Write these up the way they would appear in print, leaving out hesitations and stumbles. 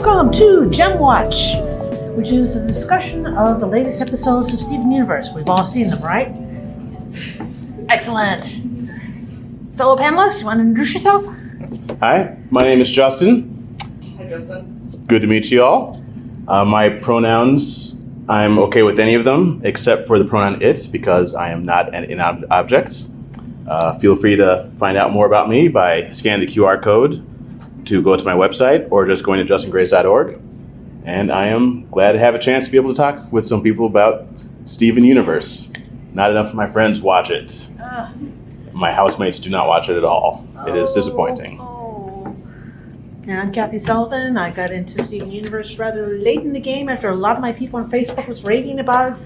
Welcome to Gem Watch, which is a discussion of the latest episodes of Steven Universe. We've all seen them, right? Excellent. Fellow panelists, you want to introduce yourself? Hi, my name is Justin. Hi, Justin. Good to meet you all. My pronouns, I'm okay with any of them except for the pronoun it because I am not an inanimate object. Feel free to find out more about me by scanning the QR code to go to my website or just going to justingrace.org. And I am glad to have a chance to be able to talk with some people about Steven Universe. Not enough of my friends watch it. My housemates do not watch it at all. It is disappointing. And I'm Kathy Sullivan. I got into Steven Universe rather late in the game after a lot of my people on Facebook was raving about it.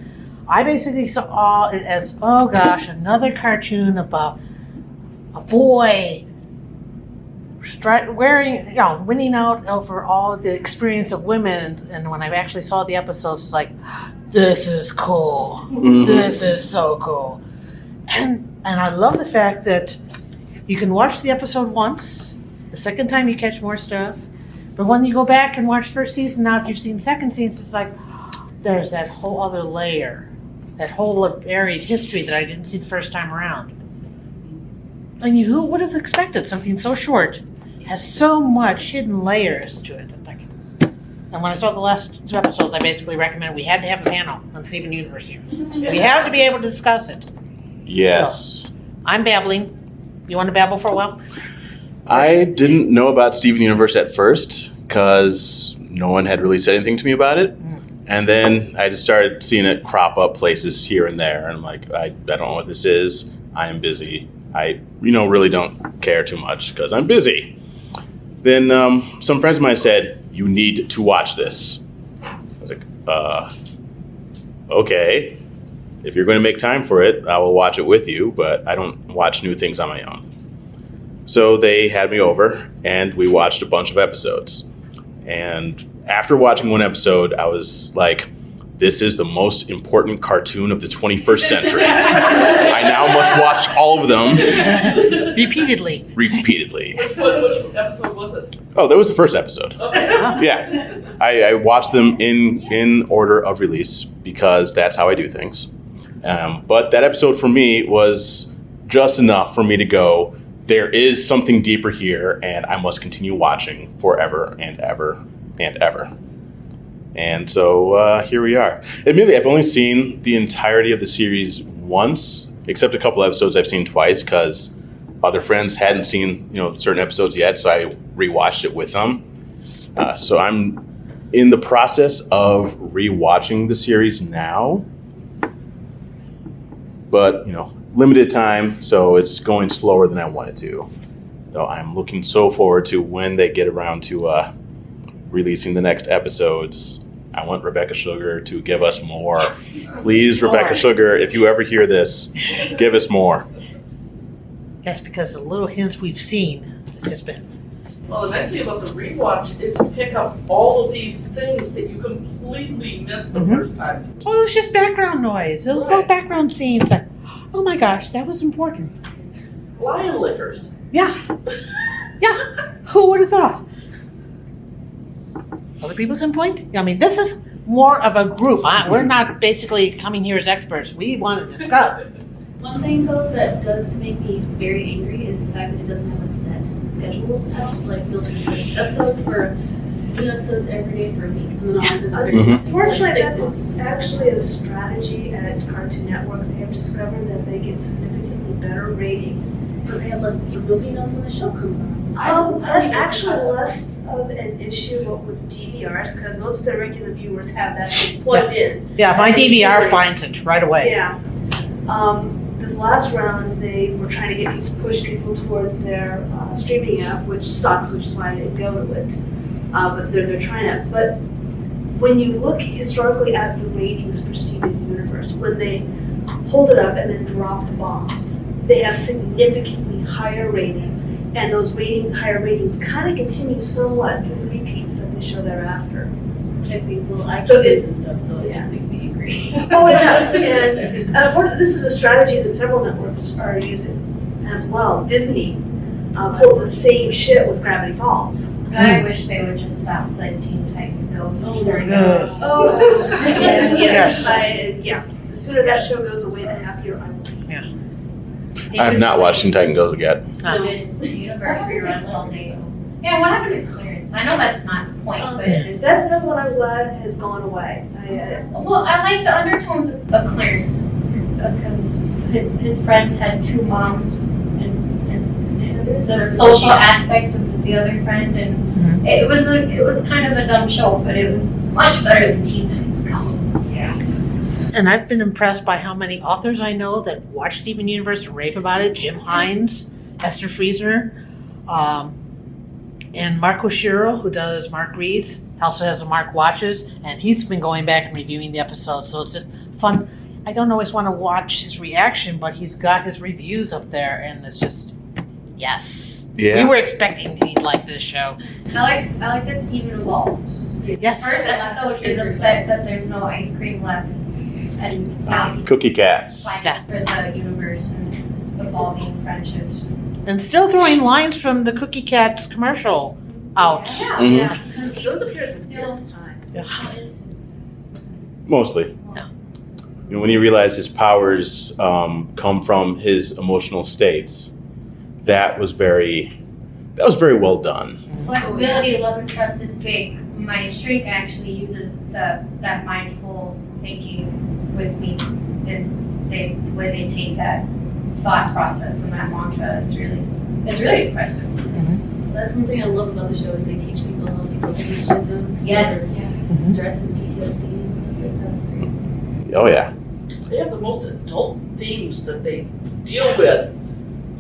I basically saw it as, oh gosh, another cartoon about a boy winning out over all the experience of women. And when I actually saw the episodes, it's like, this is cool. Mm-hmm. This is so cool. And I love the fact that you can watch the episode once. The second time you catch more stuff. But when you go back and watch first season, now if you've seen second season, it's like, there's that whole other layer. That whole buried history that I didn't see the first time around. And who would have expected something so short has so much hidden layers to it. And when I saw the last two episodes, I basically recommended we had to have a panel on Steven Universe here. We have to be able to discuss it. Yes. So, I'm babbling. You want to babble for a while? I didn't know about Steven Universe at first because no one had really said anything to me about it. And then I just started seeing it crop up places here and there. And I'm like, I don't know what this is. I am busy. I really don't care too much because I'm busy. Then some friends of mine said, you need to watch this. I was like, okay. If you're going to make time for it, I will watch it with you, but I don't watch new things on my own. So they had me over, and we watched a bunch of episodes. And after watching one episode, I was like, this is the most important cartoon of the 21st century. I now must watch all of them. Repeatedly. Which episode was it? Oh, that was the first episode. Okay. Yeah. I watched them in order of release because that's how I do things. But that episode for me was just enough for me to go, there is something deeper here, and I must continue watching forever and ever and ever. And so here we are. Admittedly, I've only seen the entirety of the series once, except a couple episodes I've seen twice because other friends hadn't seen certain episodes yet, so I rewatched it with them. So I'm in the process of rewatching the series now, but limited time, so it's going slower than I wanted to. So I'm looking so forward to when they get around to releasing the next episodes. I want Rebecca Sugar to give us more. Please, Rebecca Sugar, if you ever hear this, give us more. Yes, because the little hints we've seen, it's just been... Well, the nice thing about the rewatch is you pick up all of these things that you completely missed the first time. Oh, it was just background noise. It was little background scenes. Like, oh my gosh, that was important. Lion lickers. Yeah. Who would have thought? Other people's input? I mean, this is more of a group. We're not basically coming here as experts. We want to discuss. One thing though that does make me very angry is the fact that it doesn't have a set schedule. Like they'll just put episodes for 2 episodes every day for a week, and then all of a sudden Unfortunately, that's actually a strategy at Cartoon Network. They have discovered that they get significantly better ratings. But they have less because nobody knows when the show comes on. That's actually less of an issue with DVRs because most of the regular viewers have that thing plugged in. Yeah, my DVR finds it right away. Yeah. This last round, they were trying to push people towards their streaming app, which sucks, which is why I didn't go to it. But they're trying it. But when you look historically at the ratings for Steven Universe, when they hold it up and then drop the bombs, they have significantly higher ratings, and those higher ratings kind of continue somewhat through the repeats of the show thereafter. Which I think, I see this and stuff, so it just makes me angry. Oh, it does. And unfortunately, this is a strategy that several networks are using as well. Disney pulled the same shit with Gravity Falls. I wish they would just stop letting Teen Titans go. Oh, There you good. go. Oh, Yes. yeah. The sooner that show goes away, the happier I will be. I have not watched Teen Titan Go yet. So did the universe reruns all day. Yeah, what happened to Clarence? I know that's not the point, but That's another one I'm glad has gone away. well, I like the undertones of Clarence because his friends had two moms and the social aspect of the other friend, and it was kind of a dumb show, but it was much better than Teen Titans Go. Yeah. And I've been impressed by how many authors I know that watch Steven Universe and rave about it. Jim Hines, Esther Friesner, and Mark Oshiro, who does Mark Reads, also has a Mark Watches, and he's been going back and reviewing the episodes, so it's just fun. I don't always want to watch his reaction, but he's got his reviews up there, and it's just, yes. Yeah. We were expecting he'd like this show. I like that Steven evolves. Yes. First episode, he's upset that there's no ice cream left, and now he's Cookie Cats. fighting for the universe and evolving friendships. And still throwing lines from the Cookie Cats commercial out. Yeah, because he's Those appear still Yeah. Mostly. Yeah. You know, when you realize his powers come from his emotional states, that was very well done. flexibility, love, and trust is big. My shrink actually uses that mindful thinking with me. The way they take that thought process and that mantra is really impressive. That's one thing I love about the show is they teach people how to go through zones. Yes. for Stress and PTSD and stuff like that. Oh yeah. They have the most adult themes that they deal with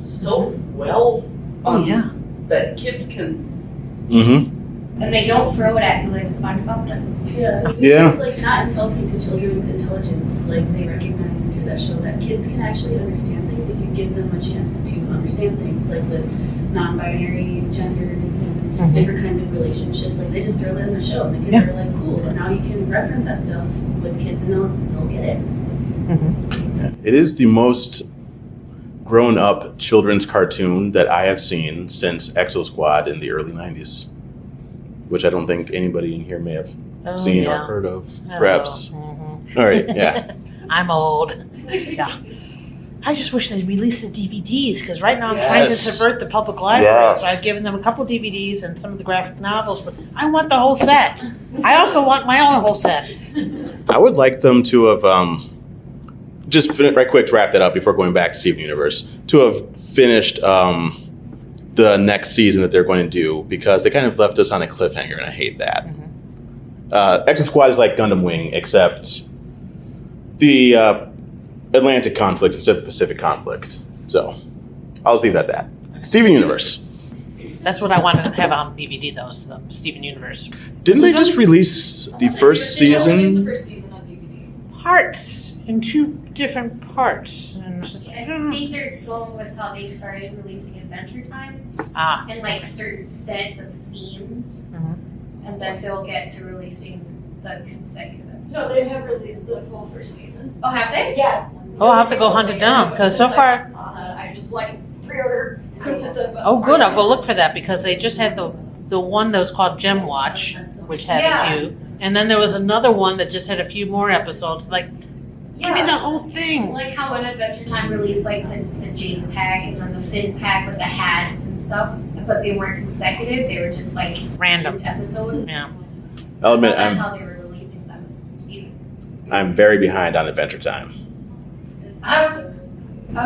so well. Oh, yeah. That kids can. Mm-hmm. And they don't throw it at you like SpongeBob does. Yeah. Yeah. It's like not insulting to children's intelligence. Like they recognize through that show that kids can actually understand things if you give them a chance to understand things, like with non-binary genders and different kinds of relationships. Like they just throw that in the show, and the kids are like, "Cool!" But now you can reference that stuff with kids, and they'll get it. It is the most grown-up children's cartoon that I have seen since Exo Squad in the early 90s, which I don't think anybody in here may have seen or heard of. Perhaps. All right, yeah. I'm old. Yeah. I just wish they'd release the DVDs, because right now I'm trying to subvert the public library. Yes. So I've given them a couple DVDs and some of the graphic novels, but I want the whole set. I also want my own whole set. I would like them to have, just right quick to wrap that up before going back to Steven Universe, to have finished the next season that they're going to do, because they kind of left us on a cliffhanger, and I hate that. Exo Squad is like Gundam Wing, except the Atlantic conflict instead of the Pacific conflict. So I'll just leave it at that. Steven Universe. That's what I wanted to have on DVD, though, is the Steven Universe. Didn't they just release the first season? Parts, in 2 different parts. And it's just, I think they're going with how they started releasing Adventure Time and like certain sets of themes, and then they'll get to releasing the consecutive episodes. No, they have released the full first season. Oh, have they? Yeah. Oh, I'll have to go hunt it down, because so far... I just pre-order. Oh, good, I'll go look for that, because they just had the one that was called Gem Watch, which had a few. And then there was another one that just had a few more episodes. Like, give me the whole thing. Like how in Adventure Time released like the Jade pack and then the Finn pack with the hats and stuff, but they weren't consecutive. They were just like Random episodes. Yeah. I'll admit, That's how they were releasing them. Steven. I'm very behind on Adventure Time. I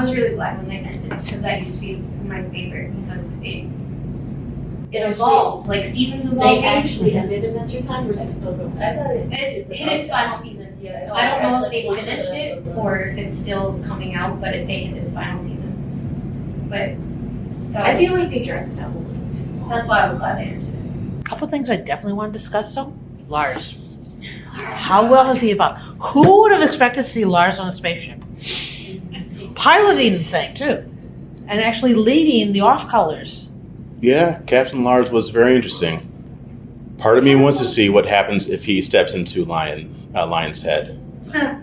was really glad when they ended, because that used to be my favorite, because it evolved. Like Steven's evolving. They actually ended Adventure Time, or is it still going? I thought It's in its final season. Yeah. I don't know if they finished it or if it's still coming out, but they hit its final season. But I feel like they dragged it out a little too. that's why I was glad they ended A couple things I definitely want to discuss, though. Lars. How well has he evolved? Who would have expected to see Lars on a spaceship? Piloting the thing, too. And actually leading the off-colors. Yeah, Captain Lars was very interesting. Part of me wants to see what happens if he steps into Lion's head.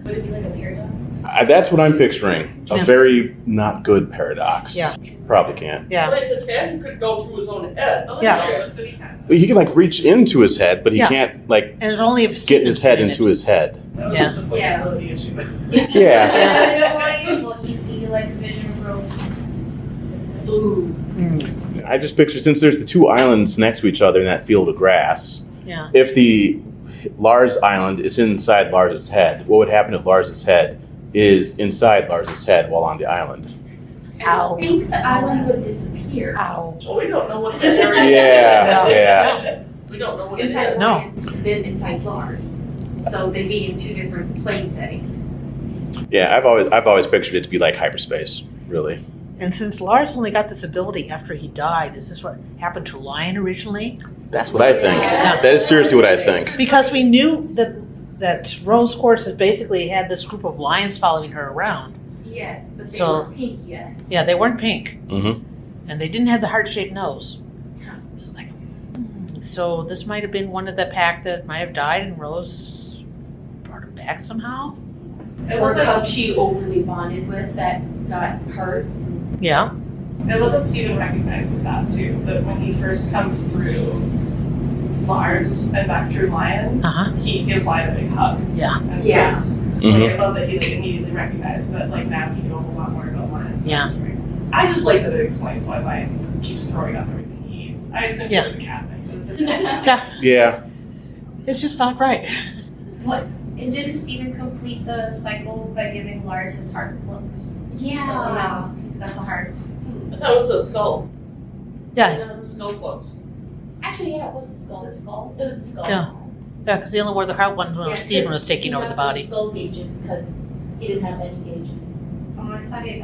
Would it be like a paradox? That's what I'm picturing. A Yeah. very not good paradox. Yeah. Probably can't. Yeah. Like his hand could go through his own head. Yeah. So he can. He can like reach into his head, but he Yeah. can't like And it's only if get his Steven's head in into it. his head. That was Yeah. just a flexibility issue. Yeah. Will he see like a vision of Rose? Ooh. Mm, I just picture, since there's the two islands next to each other in that field of grass, yeah. if the Lars island is inside Lars's head, what would happen if Lars's head is inside Lars's head while on the island? Ow. I think the island would disappear. Ow. Well, we don't know what that area is. Yeah. We don't know what it Inside is. No. Lion and then inside Lars. So they'd be in two different plane settings. Yeah, I've always pictured it to be like hyperspace, really. And since Lars only got this ability after he died, is this what happened to Lion originally? That's what I think. Yeah. That is seriously what I think. Because we knew that Rose Quartz had basically had this group of lions following her around. Yes, but they So- weren't pink yet. Yeah, they weren't pink, Mm-hmm. and they didn't have the heart-shaped nose. So it's like, so this might have been one of the pack that might have died, and Rose brought him back somehow. Or cub she overly bonded with that got hurt. Yeah. I love that Steven recognizes that too, that when he first comes through Lars and back through Lion, Uh huh. he gives Lion a big hug. Yeah. And so Yeah. it's, Mm-hmm. like, I love that he like, immediately recognized that like now he knows a lot more about Lion's Yeah. story. I just like that it explains why Lion keeps throwing up everything he eats. I assume Yeah. it was a cat thing, but it's a dog. Yeah. Yeah. It's just not right. What? And didn't Steven complete the cycle by giving Lars his heart plugs? Yeah. So now he's got the hearts. I thought it was the skull. Yeah. The skull plugs. Actually, yeah, it was the skull. Was it skull? It was the skull. Yeah. Yeah, because he only wore the heart ones when Yeah, Steven 'cause was taking he over the got body. Skull gauges because he didn't have any gauges. Oh, I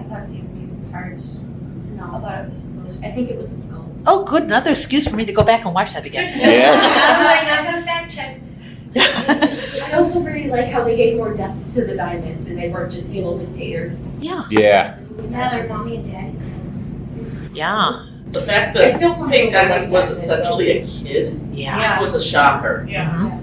thought Steven gave hearts. I No, thought it was supposed to. I think it was the skull. Oh, good. Another excuse for me to go back and watch that again. Yes. I was like, I'm gonna fact check this. I also really like how they gave more depth to the diamonds and they weren't just evil dictators. Yeah. Yeah. Now they're mommy and daddy's. Yeah. The fact I that still want Pink to go Diamond back was to essentially a kid Yeah. was a shocker. Yeah. Mhm.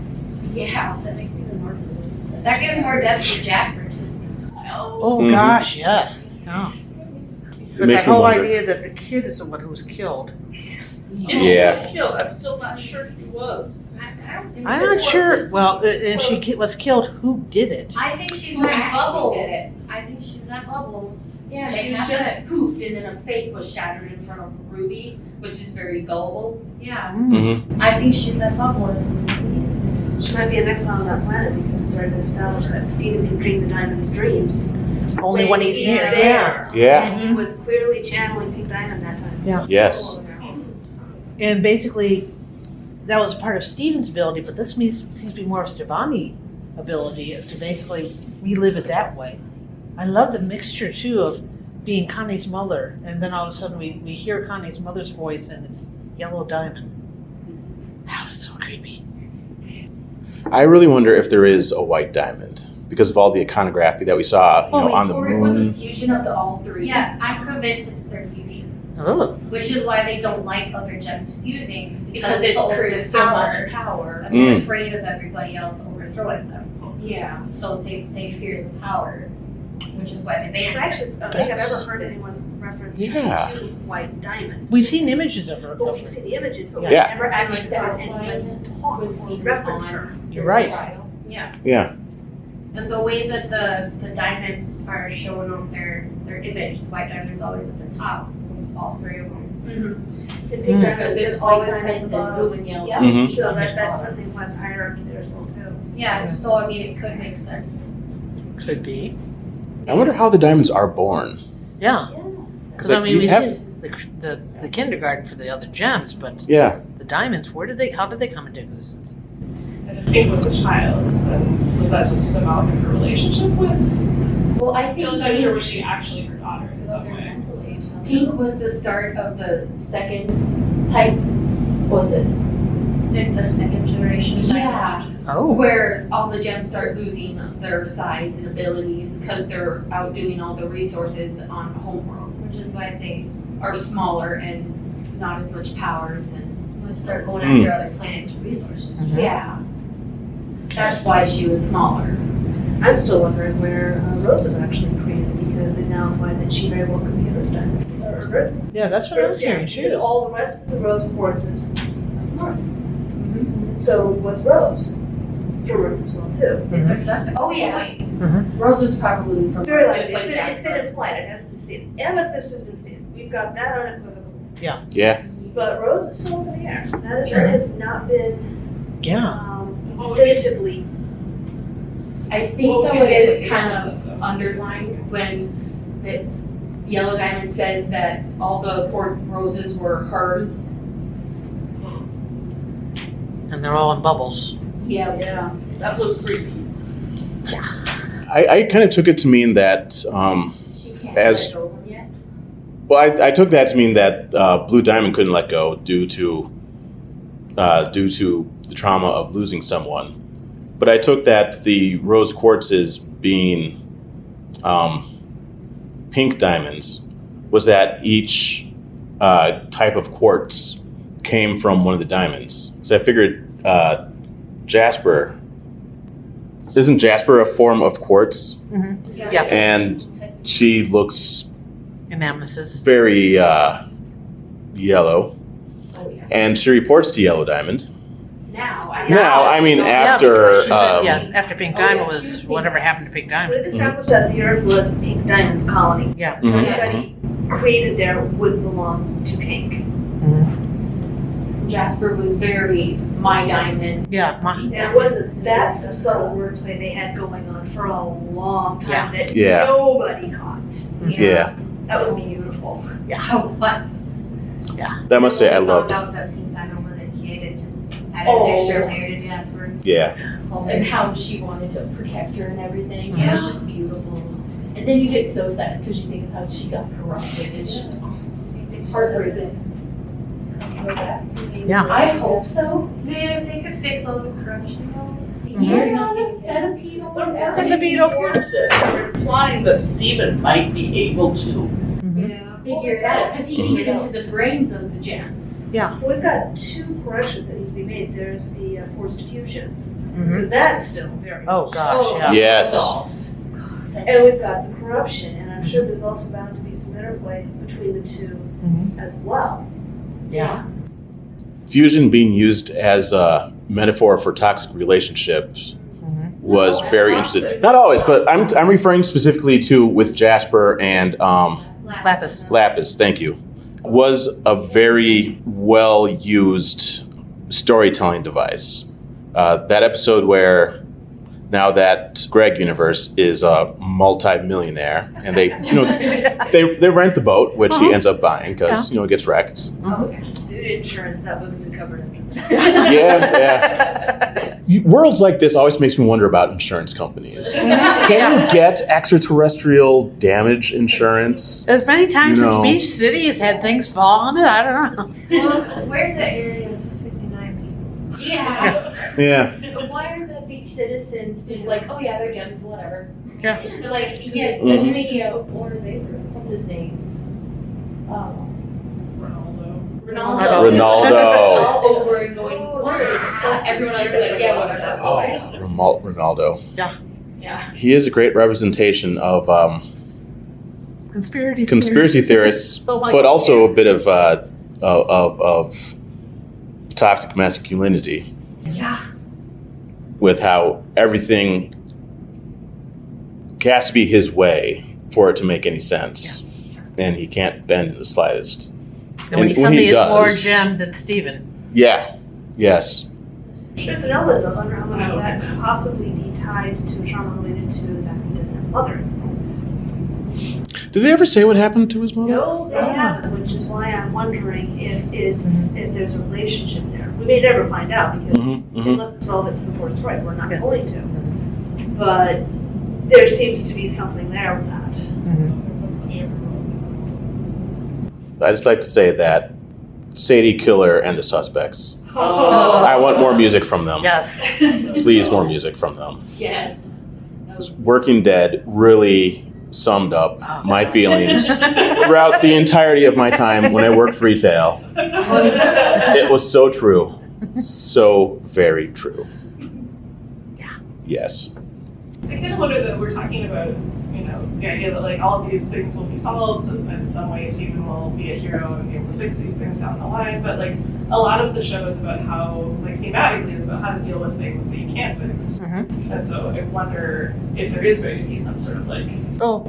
Yeah. That makes it even more cool. That gives more depth to Jasper too. Oh, Mhm. gosh, yes. Yeah. It But makes that me whole wonder. idea that the kid is the one who was killed. If Yeah. he was killed, I'm still not sure he was. I don't think I'm so. not sure. Well, if she was killed, who did it? I think she's Who that actually bubble. did it? I think she's that bubble. Yeah, They she was have just poofed and then a fake was shattered in front of Ruby, which is very gullible. Yeah. Mm-hmm. I think she's that bubble. in this movie. She might be an exile on that planet because it's already been established that Steven can dream the Diamond's dreams. Only when he's He's here. there. Yeah. And he was clearly channeling Pink Diamond that time. Yes. And basically, that was part of Steven's ability, but this seems to be more of Stevani's ability to basically relive it that way. I love the mixture, too, of being Connie's mother, and then all of a sudden we hear Connie's mother's voice, and it's Yellow Diamond. That was so creepy. I really wonder if there is a white diamond because of all the iconography that we saw, on the Or it was a moon. fusion of the all three. Yeah, I'm convinced it's their fusion. Oh, Which is why they don't like other gems fusing. Because it's it the ultimate creates so much power. And they're Mm. afraid of everybody else overthrowing them. Yeah. So they fear the power, which is why they I banned it. actually don't think I've That's- ever heard anyone reference Yeah. to White Diamond. we've seen images of her. Well, we've seen the images, but Yeah. we've Yeah. never actually heard anyone talk or reference her. You're right. Yeah. Yeah. And the way that the diamonds are shown on their image, the white diamond's always at the top of all three of them. And Pink Mm. Diamond Because is it's always white at the diamond and bottom. blue and yellow. Yeah. Mhm. So that's something plus hierarchy there as well too. Yeah, so I mean, it could make sense. Could be. I wonder how the diamonds are born. Yeah. Yeah. Because, I mean, we we've have seen the kindergarten for the other gems, but Yeah. the diamonds, how did they come into existence? And if Pink was a child, then was that just symbolic of her relationship with Well, I think Diamond, or was she actually her daughter in some way? Pink was the start of the second type, was it? The second generation. Yeah. Oh. Where all the gems start losing their size and abilities because they're outdoing all the resources on Homeworld, Which is why they are smaller and not as much powers and would start going after other planets for resources. Mhm. yeah. That's why she was smaller. I'm still wondering where Rose is actually created, because they now find that she very well could be Earth Diamond. Or Earth. Yeah, that's what I was hearing Because too. all the rest of the Rose quartz is up north. So what's Rose? For Earth as well too. It's Oh, yeah. Mhm. Rose was probably from very Earth, likely. just like It's been Jasper. implied. It hasn't been stated. Amethyst has been stated. We've got that unequivocal. Yeah. But Rose is still up in the air. That has not been Yeah. definitively. I think though it is kind of underlined when the Yellow Diamond says that all the port roses were hers. And they're all in bubbles. Yeah. Yeah, that was creepy. I kind of took it to mean that, She can't As- let go of them yet. well, I took that to mean that Blue Diamond couldn't let go due to the trauma of losing someone. But I took that the rose quartzes being pink diamonds was that each type of quartz came from one of the diamonds. So I figured Jasper, isn't Jasper a form of quartz? Yeah. And she looks And amethyst. very yellow, Oh, yeah. and she reports to Yellow Diamond. Now, Now, I mean, Yeah, after because she said, after Pink Oh, yeah, Diamond she was was whatever Pink happened to Pink Diamond. We've established that the Earth was Pink Diamond's colony. Yeah. So Mhm. anybody created there would belong to Pink. Jasper was very my diamond. Yeah. And it wasn't that some subtle wordplay they had going on for a long time that Yeah. nobody caught. Yeah, That was beautiful. How was? that must say I loved it. Found out that Pink Diamond was a kid, it just added Oh. an extra layer to Jasper. Yeah, And how she wanted to protect her and everything. It Yeah. was just beautiful. And then you get so sad because you think of how she got corrupted. It's just heartbreaking. Yeah. I hope so. Man, if they could fix all the corruption though. Centipede or whatever. Centipede, They're implying that Stephen might be able to. Figure it out because he can get into the brains of the gems. We've got two corrections that need to be made. There's the forced fusions, Mhm. because that's still very. Oh gosh, yeah. Yes. And we've got the corruption, and I'm sure there's also bound to be some interplay between the two as well. Yeah. fusion being used as a metaphor for toxic relationships was very interesting. Not always, but I'm referring specifically to with Jasper and Lapis. Lapis. Thank you. Was a very well used storytelling device. That episode where now that Greg universe is a multi-millionaire, and they they rent the boat, which he ends up buying because it gets wrecked. Oh, okay. Due to insurance, that would have been covered under that. Yeah. Worlds like this always makes me wonder about insurance companies. Can you get extraterrestrial damage insurance? As many times You as know. Beach City has had things fall on it, I don't know. Well, where's that area of 59 people? Yeah. Yeah. Why are the beach citizens just like, oh yeah, they're gems, whatever? Yeah. They're like, yeah, Mhm. what are they? What's his name? Ronaldo. Ronaldo. All over and going, what is that? Everyone else is like, yeah, whatever. Oh, Ronaldo. Yeah. He is a great representation of Conspiracy theorists, Oh my but God. also a bit of toxic masculinity. Yeah. With how everything has to be his way for it to make any sense, and he can't bend in the slightest. And when he And when suddenly he is more does- gem than Steven. Yeah. Yes. There's an element of under how much of that could possibly be tied to trauma related to that he doesn't have a mother at the moment. Did they ever say what happened to his mother? No, they haven't, which is why I'm wondering if if there's a relationship there. We may never find out because unless it's relevant to the court story, we're not going to. But there seems to be something there with that. I just like to say that Sadie Killer and the Suspects. Oh. I want more music from them. Yes. Please, more music from them. Yes. Working Dead really summed up my feelings throughout the entirety of my time when I worked retail. It was so true. So very true. Yeah. Yes. I kind of wonder that we're talking about, the idea that like all of these things will be solved, and in some way Stephen will be a hero and be able to fix these things down the line. But like a lot of the show is about how, like thematically, is about how to deal with things that you can't fix. And so I wonder if there is going to be some sort of like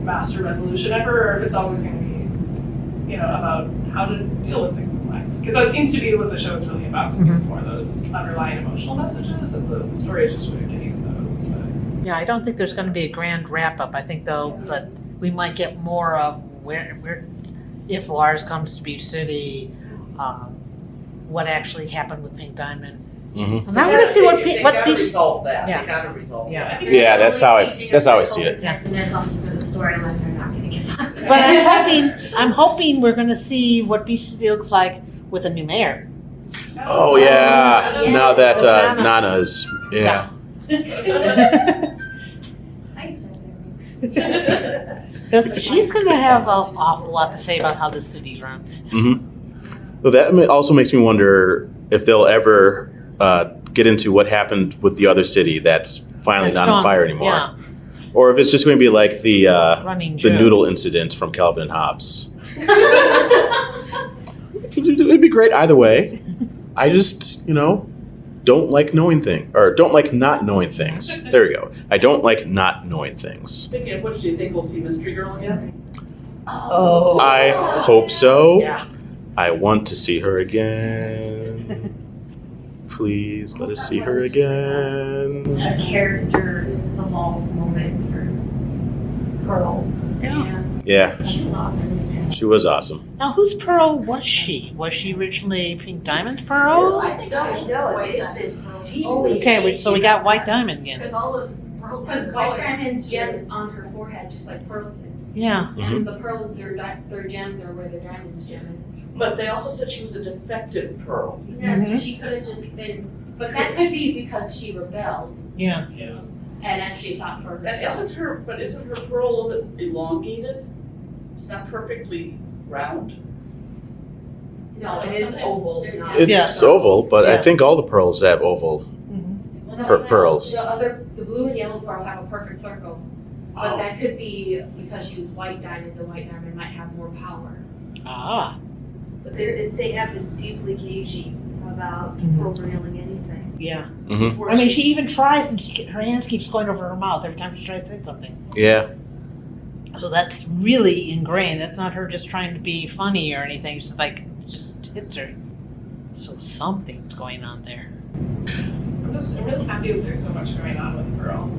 master resolution ever, or if it's always going to be, about how to deal with things in life. Because that seems to be what the show is really about. It's more those underlying emotional messages, and the story is just way of getting to those. But. Yeah, I don't think there's going to be a grand wrap up. I think though, but we might get more of where if Lars comes to Beach City, what actually happened with Pink Diamond. And I want to see what gotta Beach. resolve that. Yeah. They gotta resolve Yeah. that. Yeah, that's how I see it. Mechanisms for the storyline they're not going to give us. But I'm hoping we're going to see what Beach City looks like with a new mayor. Oh yeah. Yeah. Now that Nana. Nana's Because she's going to have an awful lot to say about how the city's run. Well, that also makes me wonder if they'll ever get into what happened with the other city that's finally not on fire anymore. Yeah. Or if it's just going to be like the Running the joke. noodle incident from Calvin and Hobbes. It'd be great either way. I just, don't like knowing things, or don't like not knowing things. There we go. I don't like not knowing things. Speaking of which, do you think we'll see Mystery Girl again? Oh. I hope so. Yeah. I want to see her again. Please let us see her again. A character evolved moment for Pearl. Yeah, She was awesome. she was awesome. Now, whose Pearl was she? Was she originally Pink Diamond's Pearl? I think No, so. no, White it- Diamond's it- Pearl. geez. Okay, so we got White Diamond again. Because all the pearls Because have White color. Diamond's gem is on her forehead, just like Pearl's is. Yeah. And the pearls, their gems are where the diamond's gem is. But they also said she was a defective Pearl. Yeah, so she could have just been, but that could be because she rebelled Yeah. and actually thought for herself. Isn't her Pearl a little bit elongated? It's not perfectly round. No, it is oval. not- It's oval, but I Yeah. think all the pearls have oval. Well, no, pearls. The blue and yellow pearl have a perfect circle, but Oh. that could be because she was white diamonds, and white diamond might have more power. Ah. But they have been deeply cagey about revealing anything. Yeah. Mhm. I mean, she even tries, and her hands keeps going over her mouth every time she tries to say something. Yeah. So that's really ingrained. That's not her just trying to be funny or anything. She's like, just hits her. So something's going on there. I'm really happy that there's so much going on with Pearl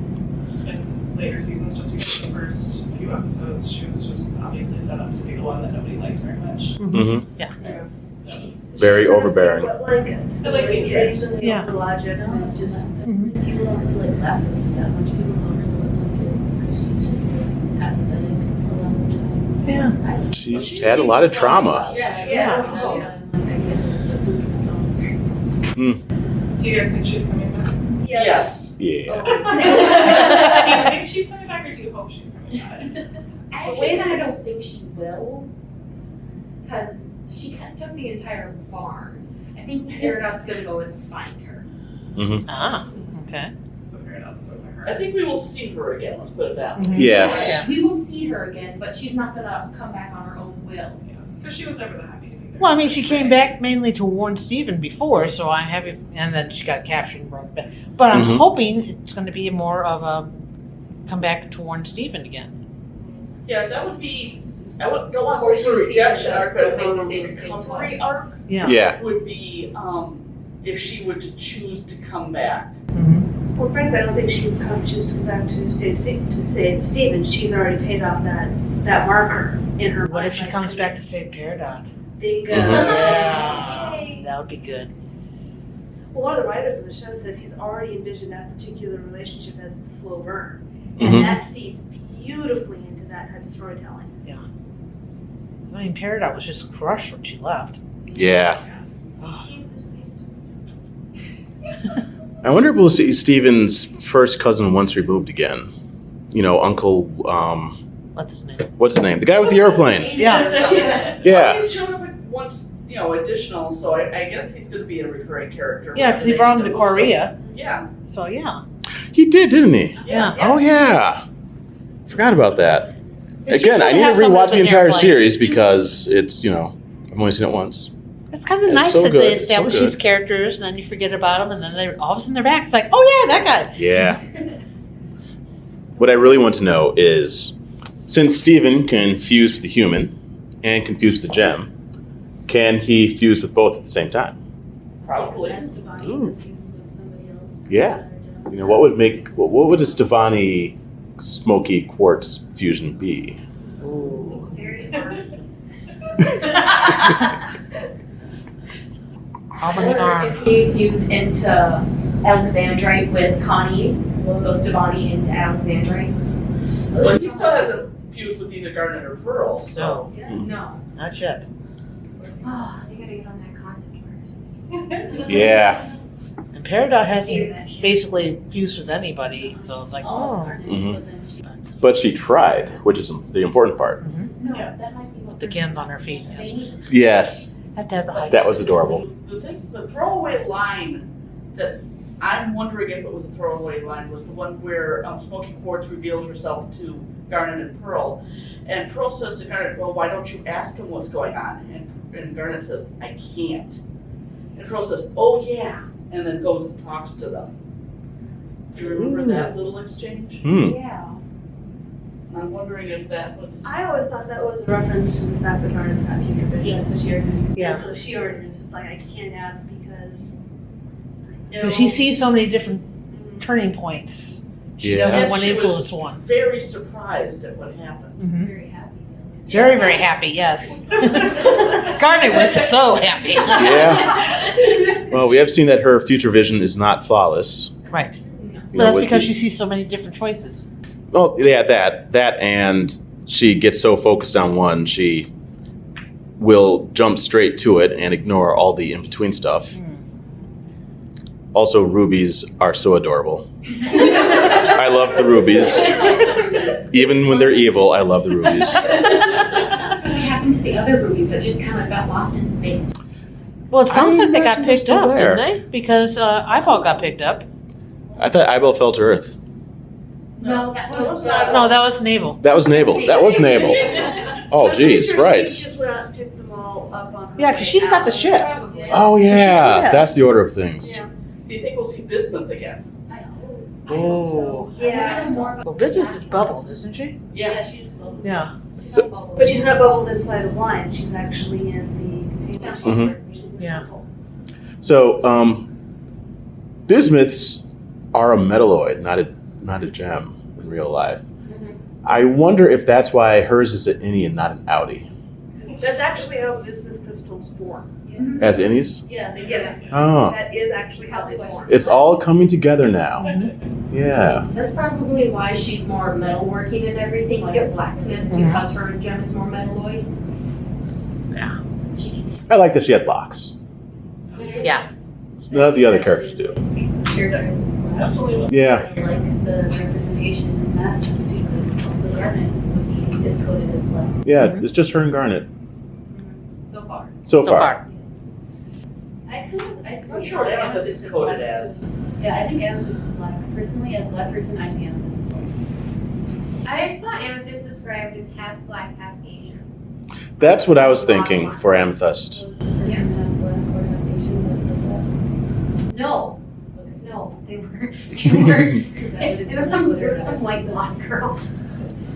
in later seasons, just because the first few episodes she was just obviously set up to be the one that nobody liked very much. Mhm. Yeah. So, that was- Very overbearing. But like, I like being tricked. Yeah. The logic, and it's just, People don't really like laugh at this that much. People don't really like it because she's just like apathetic a lot of the time. Yeah. She's had a lot of trauma. Yeah. I get it, but some people don't. Do you guys think she's coming back? Yes. Yeah. Do you think she's coming back, or do you hope she's coming back? I actually kind of don't think she will, because she kind of took the entire barn. I think Peridot's gonna go and find her. Ah. Okay. So fair enough. I think we will see her again, let's put it that way. Yes. Yeah. We will see her again, but she's not gonna come back on her own will. Because she was never that happy to be there. Well, I mean, she came back mainly to warn Stephen before, so I'm happy, and then she got captured and brought back. But I'm hoping it's going to be more of a come back to warn Stephen again. Yeah, that would be, I don't want Or to she say her would see redemption her arc, but make her the same recovery choice. arc Yeah. Yeah. would be, if she were to choose to come back. well, frankly, I don't think she would choose to come back to save Stephen. She's already paid off that marker in her What mind. if she comes back to save Peridot? Bingo. Yeah. That would be good. Well, one of the writers of the show says he's already envisioned that particular relationship as the slow burn. Mhm. And that feeds beautifully into that type of storytelling. I mean, Peridot was just crushed when she left. Yeah. Oh. I wonder if we'll see Stephen's first cousin once removed again. You know, Uncle, What's his name? what's his name? The guy with the airplane. Yeah. Yeah. He's shown up once, additional, so I guess he's going to be a recurring character. Yeah, because he brought him to Korea. Yeah. So, yeah. He did, didn't he? Yeah. Oh yeah. Forgot about that. It's Again, useful I to need to have somebody rewatch with the an entire airplane. series because it's, I've only seen it once. It's kind of It's nice so that good. they It's so establish good. these characters, and then you forget about them, and then they all of a sudden they're back. It's like, oh yeah, that guy. Yeah. What I really want to know is, since Steven can fuse with the human and can fuse with the gem, can he fuse with both at the same time? Probably. As Devani Ooh. confuses with somebody else. Yeah. What would a Stefani smoky quartz fusion be? Ooh. Very hard. How many Or arms? if he fused into Alexandrite with Connie, so Stevani into Alexandrite. Well, he still hasn't fused with either Garnet or Pearl, so. So, No. not yet. Oh, they gotta get on that concept first. Yeah. And Peridot Save hasn't that shit. basically fused with anybody, so it's like, oh. Mhm. But she tried, which is the important part. No, that might be what The they're- cans on her feet. They Yes. need Yes. Have to have the height. That was adorable. The throwaway line that I'm wondering if it was a throwaway line was the one where Smoky Quartz revealed herself to Garnet and Pearl. And Pearl says to Garnet, well, why don't you ask him what's going on? And Garnet says, I can't. And Pearl says, oh yeah, and then goes and talks to them. Do you remember that little exchange? Yeah. I'm wondering if that was. I always thought that was a reference to the fact that Garnet's got future vision, so she already, Yeah. and so she already was just like, I can't ask because. Because she sees so many different turning points. She Yeah. doesn't And want to she was influence one. very surprised at what happened. Mm-hmm. Very happy. Very, very happy, yes. Garnet was so happy. Yeah. Well, we have seen that her future vision is not flawless. Right. You Well, know, that's with because the- she sees so many different choices. Well, yeah, that, and she gets so focused on one, she will jump straight to it and ignore all the in-between stuff. Also, rubies are so adorable. I love the rubies. Even when they're evil, I love the rubies. What happened to the other rubies that just kind of got lost in space? Well, it sounds like they got imagine they're picked still up, there. didn't they? Because Eyeball got picked up. I thought Eyeball fell to Earth. No, that was No, that was Naval. That was Naval. That was Naval. Oh, I'm pretty geez, sure right. She just went out and picked them all up on her. Yeah, because she's got the way ship. out. Oh, So she yeah. could have. That's the order of things. Yeah. Do you think we'll see Bismuth again? Oh. Yeah. Well, Business is bubbled, isn't she? Yeah. she's bubbled. Yeah. She's So- not bubbled. But she's not bubbled inside of line. She's actually in the container. Mhm. She's in the Yeah. temple. So, bismuths are a metalloid, not a gem in real life. I wonder if that's why hers is an innie and not an outie. That's actually how bismuth crystals form. As innies? Yeah, they Yes. Oh. That is actually how they form. It's all coming together now. Yeah. That's probably why she's more metalworking and everything, like a blacksmith, because her gem is more metalloid. Yeah. I like that she had locks. Yeah. None of the other characters do. Sure does. Yeah. Like the representation in that sense too, because also Garnet would be is coded as well. Yeah, it's just her and Garnet So far. so So far. far. I'm not sure what Amethyst is coded as. Yeah, I think amethyst is black. Personally, as a black person, I see amethyst as black. I saw Amethyst described as half black, half Asian. That's what I was thinking for Amethyst. So the person have black or have Asian, No, they were. It was some white blonde girl.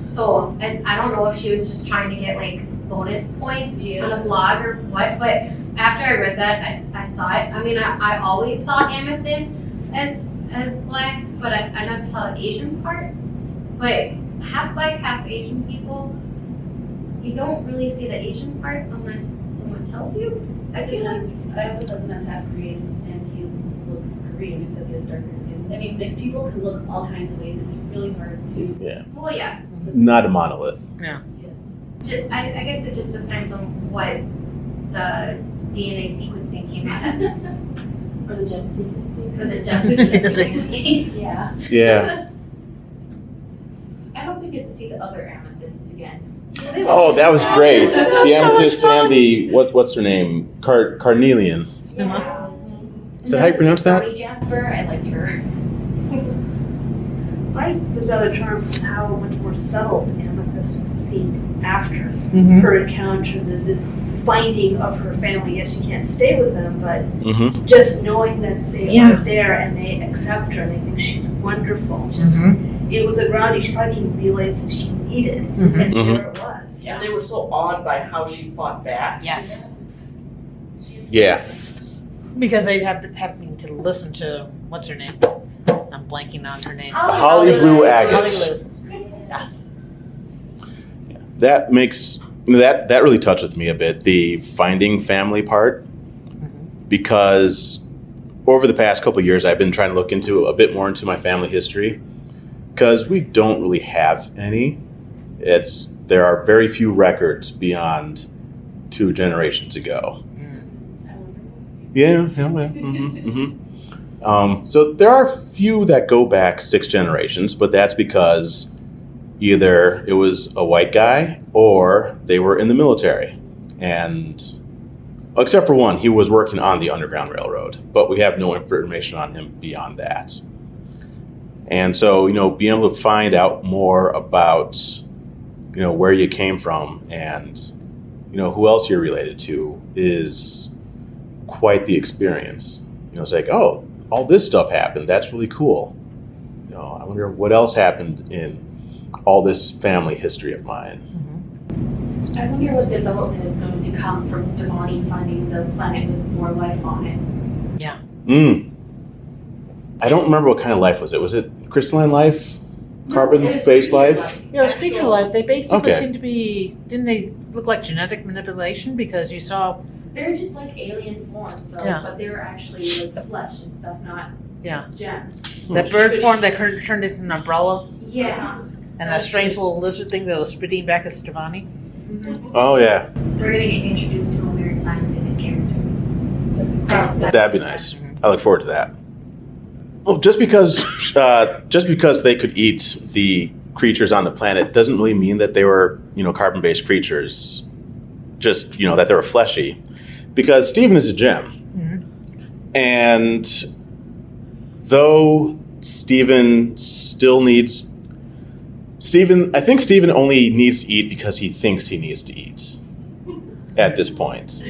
So I don't know if she was just trying to get like bonus points on a blog or what, but after I read that, I saw it. I mean, I always saw Amethyst as black, but I never saw the Asian part. But half black, half Asian people, you don't really see the Asian part unless someone tells you. I feel like I have a cousin that's half Korean and he looks Korean except he has darker skin. I mean, mixed people can look all kinds of ways. It's really hard to. Yeah. Well, yeah. Not a monolith. I guess it just depends on what the DNA sequencing came out at. For the gem sequence For the gem sequencing. Yeah. Yeah. I hope we get to see the other amethysts again. Oh, that was great. The Amethyst and the what's her name? Carnelian. Yeah. Is that how you pronounce that? Jasper, I liked her. I was rather charmed with how much more settled Amethyst seemed after Mm-hmm. her encounter, the finding of her family. Yes, you can't stay with them, but Mm-hmm. just knowing that they Yeah. are there and they accept her and they think she's wonderful. Just it was a grounding she probably didn't realize that she needed, Mhm. and Mhm. there it was. And they were so awed by how she fought back. Yes. Yeah. Because they have having to listen to, what's her name? I'm blanking on her name. Holly Blue Agate. Holly Blue. Yes. That makes that really touched with me a bit, the finding family part, because over the past couple of years I've been trying to look into a bit more into my family history, because we don't really have any. There are very few records beyond 2 generations ago. Yeah. So there are few that go back 6 generations, but that's because either it was a white guy or they were in the military. And except for one, he was working on the Underground Railroad, but we have no information on him beyond that. And so, being able to find out more about, where you came from and, who else you're related to is quite the experience. It's like, oh, all this stuff happened. That's really cool. I wonder what else happened in all this family history of mine. I wonder what development is going to come from Stevani finding the planet with more life on it. I don't remember what kind of life was it. Was it crystalline life? Carbon-based life? Yeah, it was creature life. They basically Okay. seem to be, didn't they look like genetic manipulation? Because you saw, They're just like alien forms, though, Yeah. but they're actually like flesh and stuff, not Yeah. gems. that bird form that turned into an umbrella, Yeah. and that strange little lizard thing that was spitting back at Stevani. Oh, yeah. We're gonna get introduced to a weird scientific character. That'd be nice. I look forward to that. Well, just because they could eat the creatures on the planet doesn't really mean that they were, carbon-based creatures. Just, that they were fleshy. Because Steven is a gem. And though I think Steven only needs to eat because he thinks he needs to eat at this point.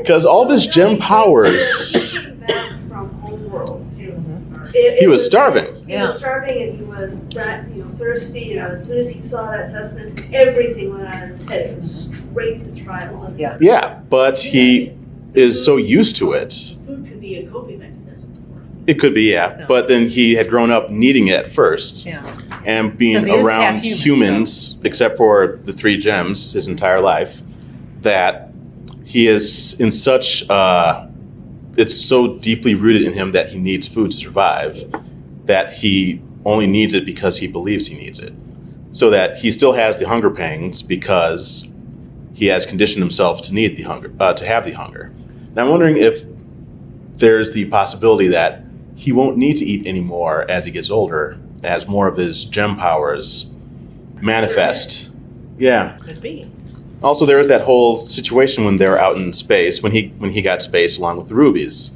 Because all of his gem powers, Back from Homeworld. he was starving. He was starving and he was thirsty. As soon as he saw that specimen, everything went out of his head. It was straight to survival. Yeah, but he is so used to it. Food could be a coping mechanism. It could be, yeah. But then he had grown up needing it first. Yeah. And being 'Cause he is around half human, humans, except for the 3 gems his entire life, that he is in such, it's so deeply rooted in him that he needs food to survive, that he only needs it because he believes he needs it. So that he still has the hunger pangs because he has conditioned himself to need the hunger, to have the hunger. And I'm wondering if there's the possibility that he won't need to eat anymore as he gets older, as more of his gem powers manifest. Yeah. Could be. Also, there was that whole situation when they were out in space, when he got space along with the rubies.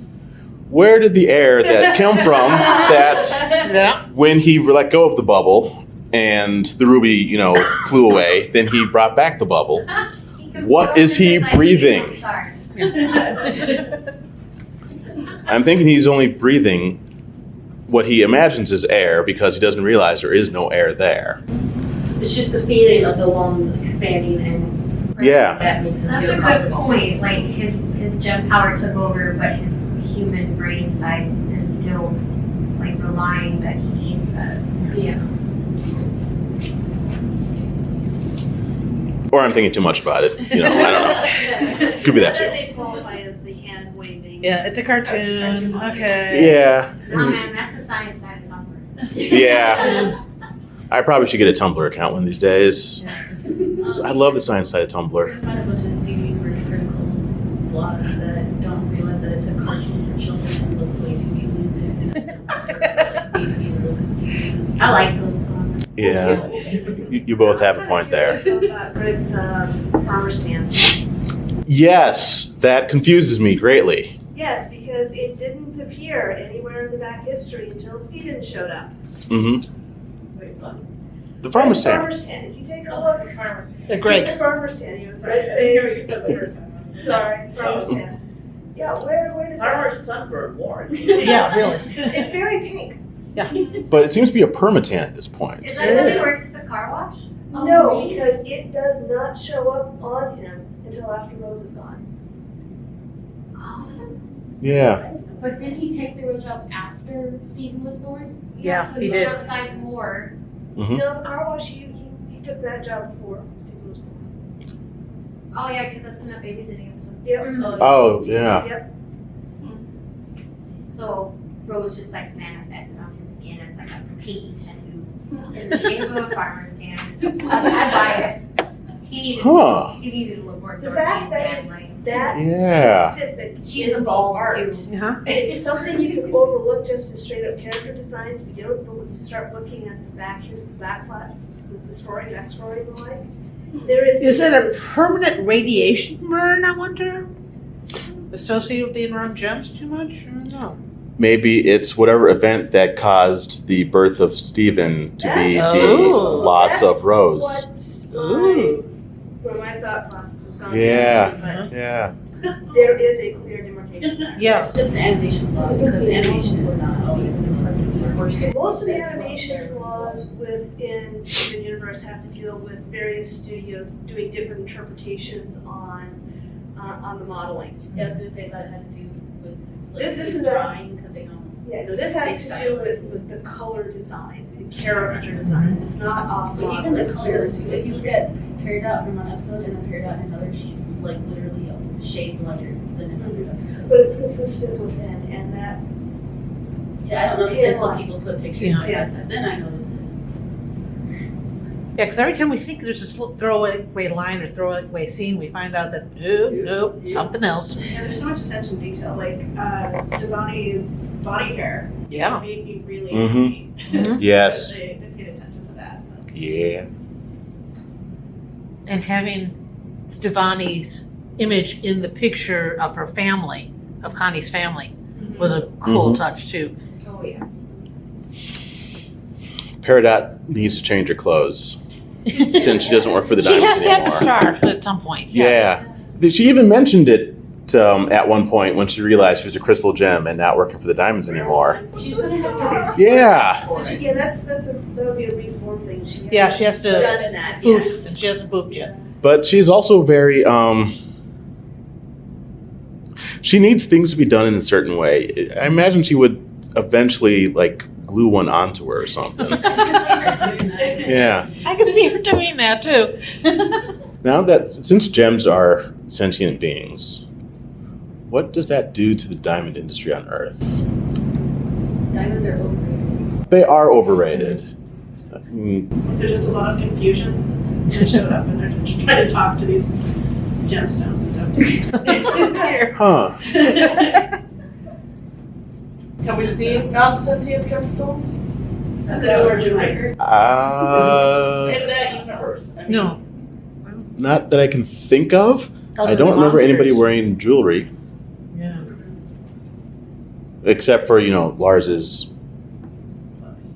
Where did the air that come from that Yeah. when he let go of the bubble and the ruby, flew away, then he brought back the bubble? What is he breathing? I'm thinking he's only breathing what he imagines is air because he doesn't realize there is no air there. It's just the feeling of the lungs expanding and Yeah. that makes him That's feel a good comfortable. point. Like his gem power took over, but his human brain side is still like relying that he needs that. Yeah. Or I'm thinking too much about it. I don't know. Could be that too. They qualify as the hand waving. Yeah, it's a cartoon. Okay. Yeah. Oh man, that's the science side of Tumblr. Yeah. I probably should get a Tumblr account one of these days. I love the science side of Tumblr. What about a bunch of Steven Universe critical blogs that don't realize that it's a cartoon for children and look way too human? I like those blogs. Yeah. You both have a point there. Rick's farmer stand. Yes, that confuses me greatly. Yes, because it didn't appear anywhere in the back history until Steven showed up. Mm-hmm. Wait, what? The farmer's tan. Farmer's tan. If you take a look, They're great. the farmer's tan, you have Sorry, I red didn't hear what you face. said the first time. Sorry, farmer's tan. Yeah, where did that? Farmer's sunburn more. Yeah, really. It's very pink. But it seems to be a permatan at this point. Is that because he works at the car wash? No, really? because it does not show up on him until after Rose is gone. Yeah. But did he take the real job after Stephen was born? Yeah, So he he did. went outside more. Mhm. No, the car wash, he took that job before Stephen was born. Oh yeah, because that's in that babysitting episode. Yep. Oh, yeah. Yep. So Rose just like manifested on his skin as like a pinky tattoo in the shape of a farmer's tan. I buy it. He needed to look more The dorky fact and that tan it's like. that Yeah. specific She's in the bulb art. too. Uh-huh. It's something you can overlook just as straight up character design to begin with, but when you start looking at the back, his backstory, and the like, there is. Is it a permanent radiation burn, I wonder? Associated with being around gems too much? I don't know. Maybe it's whatever event that caused the birth of Stephen to be the Oh. loss of Rose. Where my thought process has gone. Yeah. But Yeah. there is a clear demarcation there. Yeah. It's just the animation flaw, because the animation is not always the worst. Most of the animation flaws within the universe have to deal with various studios doing different interpretations on the modeling. Yeah, I was gonna say, I thought it had to do with This like is his a- drawing, because they don't. Yeah, no, this has to do with the color design, the character design. It's not off But model. even the It's colors, there. too, if you look at Peridot from one episode and then Peridot in another, she's like literally shades lighter than another episode. But it's consistent within, and that, Yeah, I don't notice it until people put pictures Yeah. like that, then I notice it. Yeah, because every time we think there's a throwaway line or throwaway scene, we find out that nope, something else. yeah, there's so much attention to detail, like Stevani's body hair. Yeah. Made me really Mhm. Mhm. Yes. They paid attention to that. Yeah. And having Stevani's image in the picture of her family, of Connie's family, was a cool Mhm. touch too. Oh yeah. Peridot needs to change her clothes since she doesn't work for the She Diamonds has to have the anymore. star at some point. Yes. Yeah. She even mentioned it at one point when she realized she was a crystal gem and not working for the Diamonds anymore. She's gonna have to. Yeah. But she, yeah, that would be a reform thing. She Yeah, she has to done that. boof, Yes. and she hasn't boofed yet. But she's also very, she needs things to be done in a certain way. I imagine she would eventually, like, glue one onto her or something. Yeah. I can see her doing that too. Now that, since gems are sentient beings, what does that do to the diamond industry on Earth? Diamonds are overrated. They are overrated. Mm, Was there just a lot of confusion? They showed up and they're just trying to talk to these gemstones that don't. Huh. Can we see non-sentient gemstones That's an origin maker. in that universe? I mean, No. Not that I can think of. Other I don't than remember anybody monsters. wearing jewelry, Yeah. except for, Lars's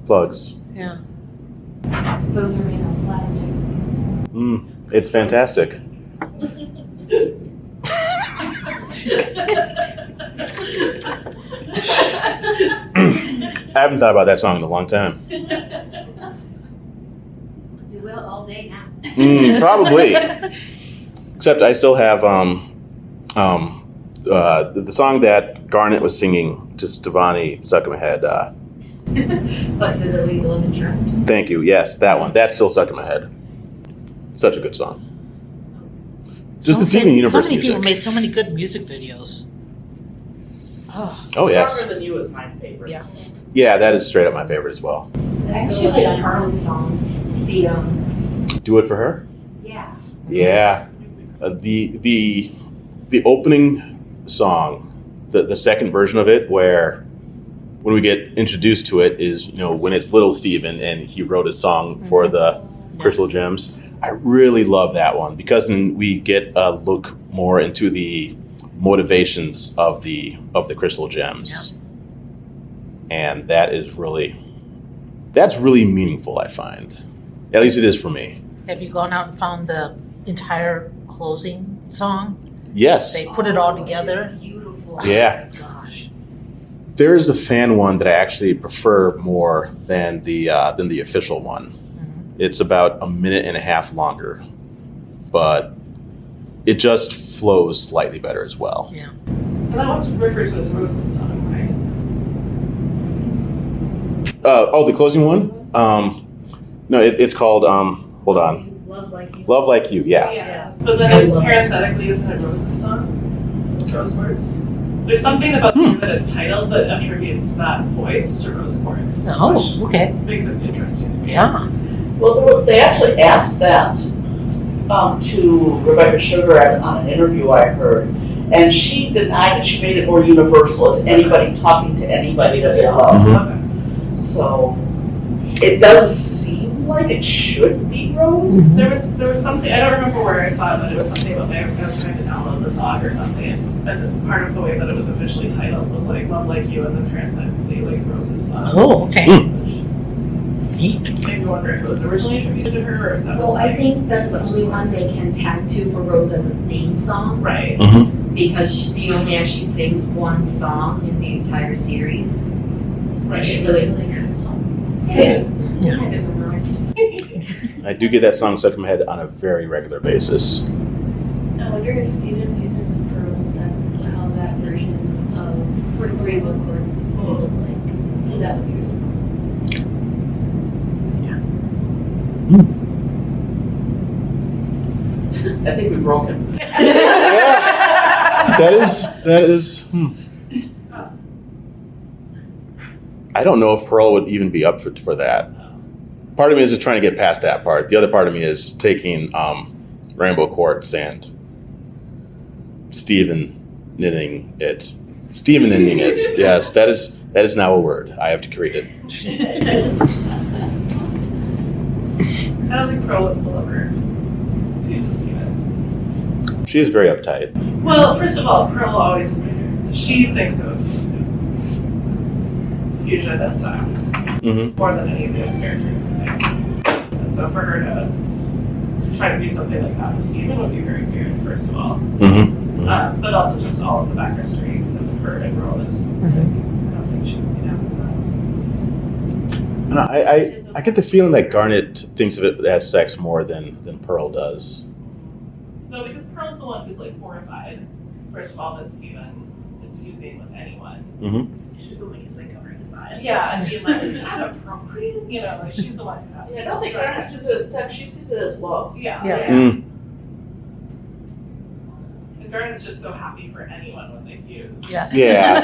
plugs. Yeah. Those are made of plastic. It's fantastic. I haven't thought about that song in a long time. You will all day now. Probably. Except I still have the song that Garnet was singing to Stevani stuck in my head. Flexibility, love, and trust. Thank you. Yes, that one. That's still stuck in my head. Such a good song. Just the Steven Universe So many music. people made so many good music videos. Oh, Oh yes. Stronger Than You is my favorite. Yeah. Yeah, that is straight up my favorite as well. I actually like Harley's song. The Do it for her. yeah. Yeah. The opening song, the second version of it, where when we get introduced to it is, when it's little Steven and he wrote a song for the Crystal Gems. I really love that one because then we get a look more into the motivations of the Crystal Gems. And that is really That's really meaningful, I find. At least it is for me. Have you gone out and found the entire closing song? Yes. They put it all together. Beautiful. Yeah. Oh my gosh. There's a fan one that I actually prefer more than the official one. Mhm. It's about a minute and a half longer, but it just flows slightly better as well. Yeah. And that one's referred to as Rose's song, right? The closing one? No, it's called, hold on. Love Like You. Love Like You, yeah. Yeah. But then I love parenthetically, isn't it Rose's song? With Rose quartz? There's something about the way that it's titled that attributes that voice to Rose quartz. Oh, Which okay. makes it interesting to me. Yeah. Well, they actually asked that to Rebecca Sugar on an interview I heard, and she denied it. She made it more universal. It's anybody talking to anybody that they love. Okay. So it does seem like it should be Rose. There was something, I don't remember where I saw it, but it was something about I was trying to download the song or something, and part of the way that it was officially titled was like Love Like You, and then parenthetically like Rose's song. Oh, okay. Which Neat. made me wonder if it was originally attributed to her or if that was Well, I like. think that's the only one they can tag to for Rose as a theme song, Right. because she only actually sings one song in the entire series. Right. Which is a really good song. It is. Yeah. I have it memorized. I do get that song stuck in my head on a very regular basis. I wonder if Steven uses his pearl, how that version of rainbow chords will look like. That would be really cool. I think we broke it. That is. I don't know if Pearl would even be up for that. Part of me is just trying to get past that part. The other part of me is taking Rainbow Quartz and Steven knitting it. Yes, that is now a word. I have to create it. I don't think Pearl would pull over. Please just see it. She is very uptight. Well, first of all, Pearl always, she thinks of fusion as sex Mm-hmm. more than any of the other characters, I think. And so for her to try to do something like that with Steven would be very weird, first of all. Mm-hmm. But also just all of the back history of her and Pearl is, I don't think she would be down with that. And I get the feeling that Garnet thinks of it as sex more than Pearl does. No, because Pearl's the one who's like horrified, first of all, that Steven is fusing with anyone. Mm-hmm. She's the one who's like covering his eyes. Yeah, and being like, is that appropriate? You know, like she's the one who has. Yeah, I don't think Garnet sees it as sex. She sees it as love. Yeah. Yeah. Mm. And Garnet's just so happy for anyone when they fuse. Yes. Yeah.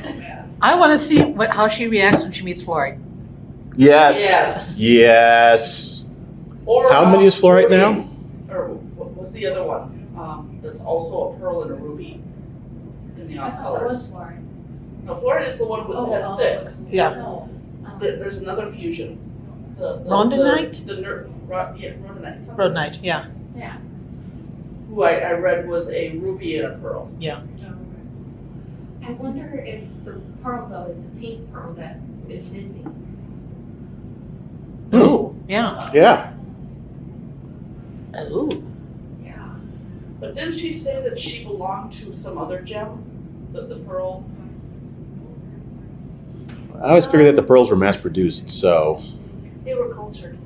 Oh man. I want to see how she reacts when she meets Floyd. Yes. Yes. Yes. Or, How many is Fluorite now? Or what was the other one? That's also a pearl and a ruby in the off colors. No, Fluorite is the one that has 6. Yeah. No. There's another fusion. Rhodonite? Rhodonite. Rhodonite, yeah. Who I read was a ruby and a pearl. I wonder if the pearl though is the pink pearl that is missing. Ooh, yeah. Yeah. Ooh. Yeah. But didn't she say that she belonged to some other gem? The pearl? I always figured that the pearls were mass produced, so They were cultured.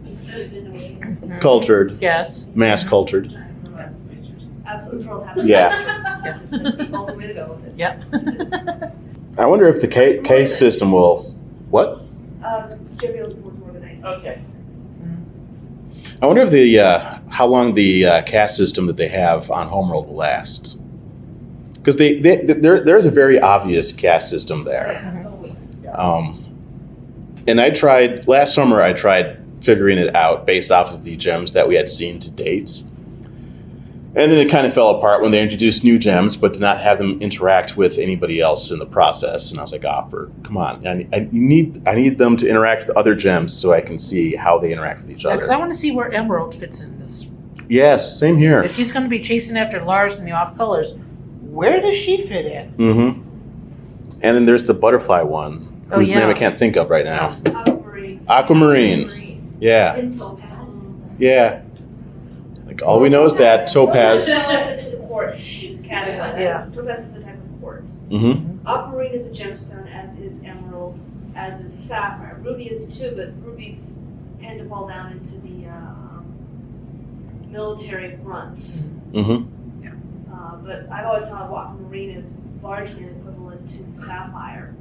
Instead of in a way. cultured, Yes. mass cultured. Absolute pearls have. Yeah. That's the only way to go with it. Yep. I wonder if the K system will. What? Jimmy was more than nice. Okay. I wonder if the how long the caste system that they have on Homeworld will last. Because there's a very obvious caste system there. And last summer I tried figuring it out based off of the gems that we had seen to date. And then it kind of fell apart when they introduced new gems, but did not have them interact with anybody else in the process. And I was like, come on. I need them to interact with other gems so I can see how they interact with each Because other. I want to see where Emerald fits in this. Yes, same here. If she's going to be chasing after Lars in the off colors, where does she fit in? Mm-hmm. And then there's the butterfly one. Oh, whose name I yeah. can't think of right now. Aquamarine. Aquamarine. Yeah, And topaz. yeah. Like all we know is that topaz. Topaz into the quartz category. Yeah. Topaz is a type of quartz. Mm-hmm. Aquamarine is a gemstone, as is emerald, as is sapphire. Ruby is too, but rubies tend to fall down into the military grunts. Mm-hmm. But I've always thought aquamarine is largely equivalent to sapphire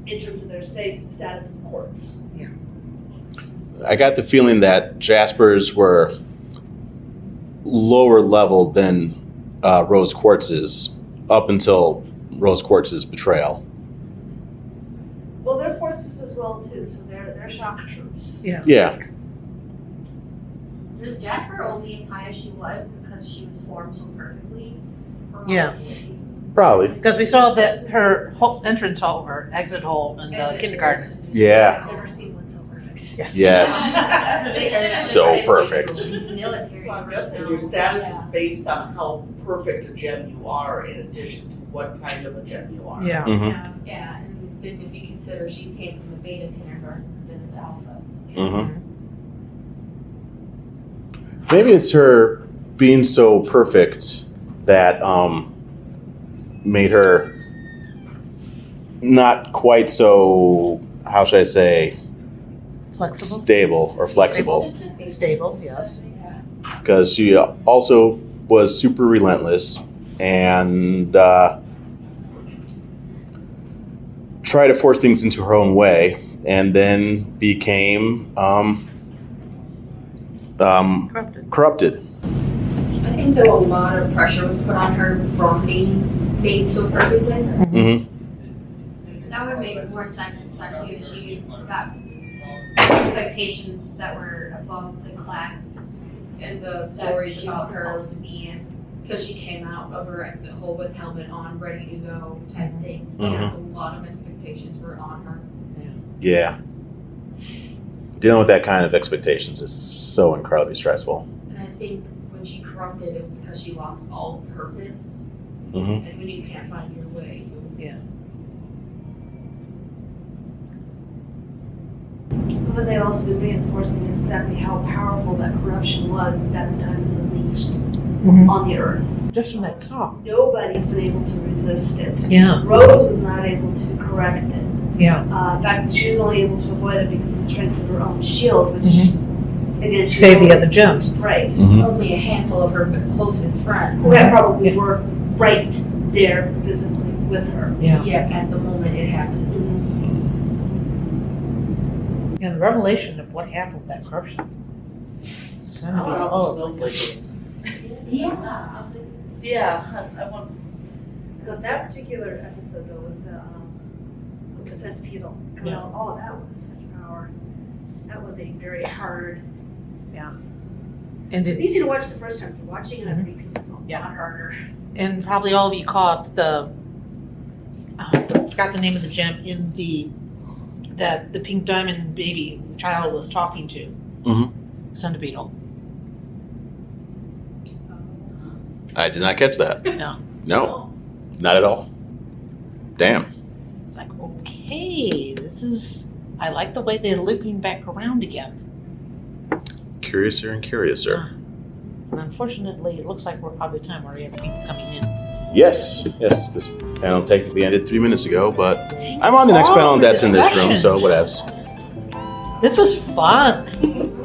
in terms of their status of quartz. I got the feeling that jaspers were lower level than rose quartzes up until rose quartz's betrayal. Well, they're quartzes as well too, so they're shock troops. Yeah. Yeah. Was Jasper only as high as she was because she was formed so perfectly? Or Yeah. Probably. Because we saw that her entrance hole, her exit hole in the kindergarten. Yeah. I've never seen one so perfect. Yes. They should have So been perfect. Military So I'm guessing personnel. your status is based on how perfect a gem you are in addition to what kind of a gem you are. Yeah. Mm-hmm. Yeah, and then if you consider she came from the beta kindergarten instead of the alpha. Mm-hmm. Maybe it's her being so perfect that made her not quite so, how should I say, Flexible. stable or flexible. Stable, yes. Because she also was super relentless and tried to force things into her own way, and then became corrupted. I think though a lot of pressure was put on her from being made so perfectly. Mm-hmm. That would make more sense, especially if she got expectations that were above the class And the that stories she was about her, supposed to be in. because she came out of her exit hole with helmet on, ready to go type thing. So Mhm. a lot of expectations were on her. Yeah. Dealing with that kind of expectations is so incredibly stressful. And I think when she corrupted, it was because she lost all purpose. Mm-hmm. And when you can't find your way, But they also been reinforcing exactly how powerful that corruption was at that time was unleashed on the earth. Just from that song. Nobody's been able to resist it. Yeah. Rose was not able to correct it. Yeah. In fact, she was only able to avoid it because of the strength of her own shield, which, again, she Save the other gems. Right. Mm-hmm. only a handful of her closest friends. Who had probably were right there physically with her. Yeah. Yeah, at the moment it happened. Yeah, the revelation of what happened with that corruption. It's I gonna be, want to oh, snowflake is. Yeah. Yeah, I want. But that particular episode though with the centipedal, coming out, all of that was such power. That was a very hard. and It's did, easy to watch the first time. If you're watching it on repeat, it's a lot harder. and probably all of you caught the, forgot the name of the gem in that the pink diamond baby child was talking to. Mm-hmm. Centipedal. I did not catch that. No. No, not at all. Damn. It's like, okay, I like the way they're looping back around again. Curiouser and curiouser. And unfortunately, it looks like we're probably time where we have people coming in. Yes, this panel technically ended 3 minutes ago, but I'm on the next panel and that's in this room, so whatevs. This was fun.